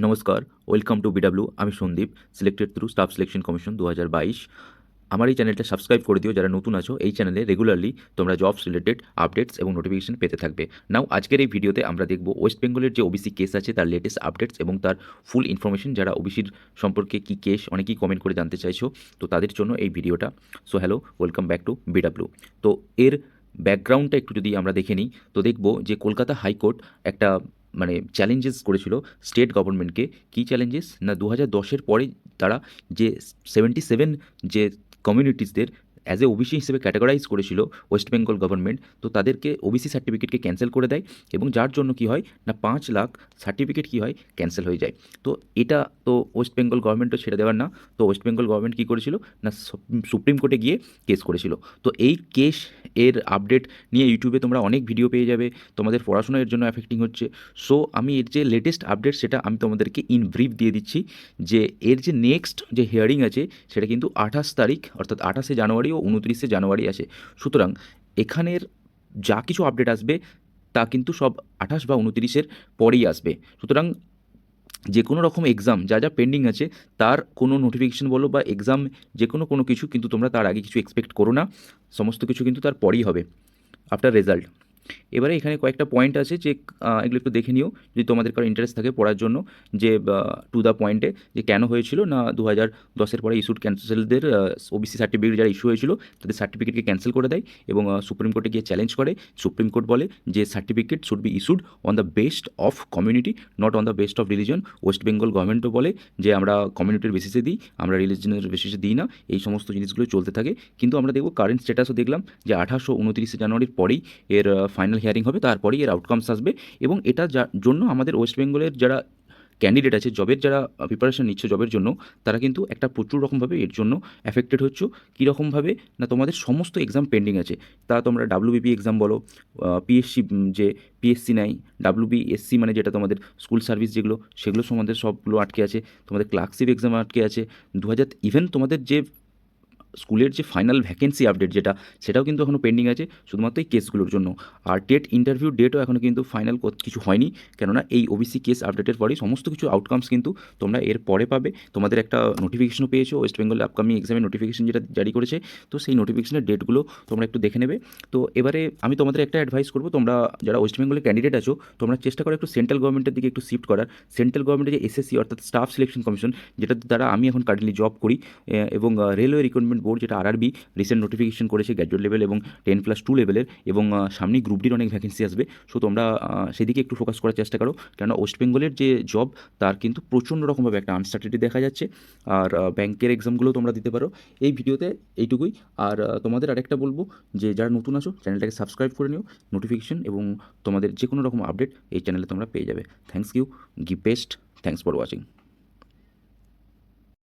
নমস্কার, welcome to BW. আমি Sandeep, selected through staff selection commission 2022। আমার এই চ্যানেলটা সাবস্ক্রাইব করে দিও যারা নতুন আছো। এই চ্যানেলে রেগুলারলি তোমরা জবস রিলেটেড আপডেটস এবং নোটিফিকেশন পেতে থাকবে। নাও আজকের এই ভিডিওতে আমরা দেখব ওয়েস্ট বেঙ্গলের যে ওবিসি কেস আছে তার লেটেস্ট আপডেটস এবং তার ফুল ইনফরমেশন। যারা ওবিসির সম্পর্কে কী কেস অনেকেই কমেন্ট করে জানতে চাইছো, তো তাদের জন্য এই ভিডিওটা। So hello, welcome back to BW. তো এর ব্যাকগ্রাউন্ডটা একটু যদি আমরা দেখে নিই, তো দেখব যে কলকাতা হাইকোর্ট একটা চ্যালেঞ্জেস করেছিল স্টেট গভর্নমেন্টকে। কী চ্যালেঞ্জেস না, 2010-এর পরে তারা যে 77 যে কমিউনিটিসদের অ্যাজ এ ওবিসি হিসেবে ক্যাটাগরাইজ করেছিল ওয়েস্ট বেঙ্গল গভর্নমেন্ট, তো তাদেরকে ওবিসি সার্টিফিকেটকে ক্যান্সেল করে দেয় এবং যার জন্য কি হয় না 5 লাখ সার্টিফিকেট কি হয় ক্যান্সেল হয়ে যায়। তো এটা তো ওয়েস্ট বেঙ্গল গভর্নমেন্টও ছেড়ে দেওয়ার না। তো ওয়েস্ট বেঙ্গল গভর্নমেন্ট কী করেছিল না সুপ্রিম কোর্টে গিয়ে কেস করেছিল। তো এই কেস এর আপডেট নিয়ে ইউটিউবে তোমরা অনেক ভিডিও পেয়ে যাবে। তোমাদের পড়াশোনা এর জন্য এফেক্টিং হচ্ছে। সো আমি এর যে লেটেস্ট আপডেট সেটা আমি তোমাদেরকে ইন ব্রিফ দিয়ে দিচ্ছি যে এর যে নেক্সট যে হিয়ারিং আছে সেটা কিন্তু 28 তারিখ, অর্থাৎ 28শে জানুয়ারি ও 29শে জানুয়ারি আছে। সুতরাং এখানের যা কিছু আপডেট আসবে তা কিন্তু সব 28 বা 29-এর পরেই আসবে। সুতরাং যে কোনো রকম এক্সাম যা যা পেন্ডিং আছে তার কোনো নোটিফিকেশন বলো বা এক্সাম যে কোনো কিছু কিন্তু তোমরা তার আগে কিছু এক্সপেক্ট করো না। সমস্ত কিছু কিন্তু তার পরেই হবে আফটার রেজাল্ট। এবারে এখানে কয়েকটা পয়েন্ট আছে যে এগুলো একটু দেখে নিও যদি তোমাদের কারো ইন্টারেস্ট থাকে পড়ার জন্য, যে টু দ্য পয়েন্টে যে কেন হয়েছিল না 2010-এর পরে ইস্যুড ক্যান্সেলদের ওবিসি সার্টিফিকেট যারা ইস্যু হয়েছিল তাদের সার্টিফিকেটকে ক্যান্সেল করে দেয় এবং সুপ্রিম কোর্টে গিয়ে চ্যালেঞ্জ করে। সুপ্রিম কোর্ট বলে যে certificate should be issued on the best of community, not on the best of religion. West Bengal গভর্নমেন্টও বলে যে আমরা কমিউনিটির বেসিসে দিই, আমরা রিলিজনের বেসিসে দিই না। এই সমস্ত জিনিসগুলো চলতে থাকে। কিন্তু আমরা দেখব কারেন্ট স্ট্যাটাসও দেখলাম যে 28 ও 29শে জানুয়ারির পরেই এর ফাইনাল হিয়ারিং হবে, তারপরেই এর আউটকামস আসবে। এবং এটা জন্য আমাদের ওয়েস্ট বেঙ্গলের যারা ক্যান্ডিডেট আছে, জবের যারা প্রিপারেশন নিচ্ছে জবের জন্য, তারা কিন্তু একটা প্রচুর রকমভাবে এর জন্য অ্যাফেক্টেড হচ্ছে। কীরকমভাবে না তোমাদের সমস্ত এক্সাম পেন্ডিং আছে। তা তোমরা ডাব্লিউবিপি এক্সাম বলো, পিএসসি যে পিএসসি নাই, ডাব্লিউবিএসসি মানে যেটা তোমাদের স্কুল সার্ভিস যেগুলো, সেগুলো তোমাদের সবগুলো আটকে আছে। তোমাদের ক্লার্কশিপ এক্সাম আটকে আছে 2000। ইভেন তোমাদের যে স্কুলের যে ফাইনাল ভ্যাকেন্সি আপডেট যেটা, সেটাও কিন্তু এখনও পেন্ডিং আছে শুধুমাত্র এই কেসগুলোর জন্য। আর টেট ইন্টারভিউ ডেটও এখনও কিন্তু ফাইনাল কিছু হয়নি, কেননা এই ওবিসি কেস আপডেটের পরেই সমস্ত কিছু আউটকামস কিন্তু তোমরা এর পরে পাবে। তোমাদের একটা নোটিফিকেশনও পেয়েছো ওয়েস্ট বেঙ্গল আপকামিং এক্সামের নোটিফিকেশন যেটা জারি করেছে, তো সেই নোটিফিকেশনের ডেটগুলো তোমরা একটু দেখে নেবে। তো এবারে আমি তোমাদের একটা অ্যাডভাইস করবো, তোমরা যারা ওয়েস্ট বেঙ্গলের ক্যান্ডিডেট আছো তোমরা চেষ্টা করো একটু সেন্ট্রাল গভর্নমেন্টের দিকে একটু শিফট করার। সেন্ট্রাল গভর্নমেন্টের যে এসএসসি অর্থাৎ স্টাফ সিলেকশন কমিশন, যেটা দ্বারা আমি এখন কারেন্টলি জব করি, এবং রেলওয়ে রিক্রুটমেন্ট বোর্ড যেটা আরআরবি রিসেন্ট নোটিফিকেশন করেছে গ্র্যাজুয়েট লেভেল এবং 10+2 লেভেলের, এবং সামনেই গ্রুপ ডির অনেক ভ্যাকেন্সি আসবে। সো তোমরা সেদিকে একটু ফোকাস করার চেষ্টা করো, কেননা ওয়েস্ট বেঙ্গলের যে জব তার কিন্তু প্রচণ্ড রকমভাবে একটা আনসার্টিনিটি দেখা যাচ্ছে। আর ব্যাংকের এক্সামগুলো তোমরা দিতে পারো। এই ভিডিওতে এইটুকুই। আর তোমাদের আরেকটা বলবো যে যারা নতুন আছো চ্যানেলটাকে সাবস্ক্রাইব করে নিও, নোটিফিকেশন এবং তোমাদের যে কোনো রকম আপডেট এই চ্যানেলে তোমরা পেয়ে যাবে। Thanks you, give best, thanks for watching.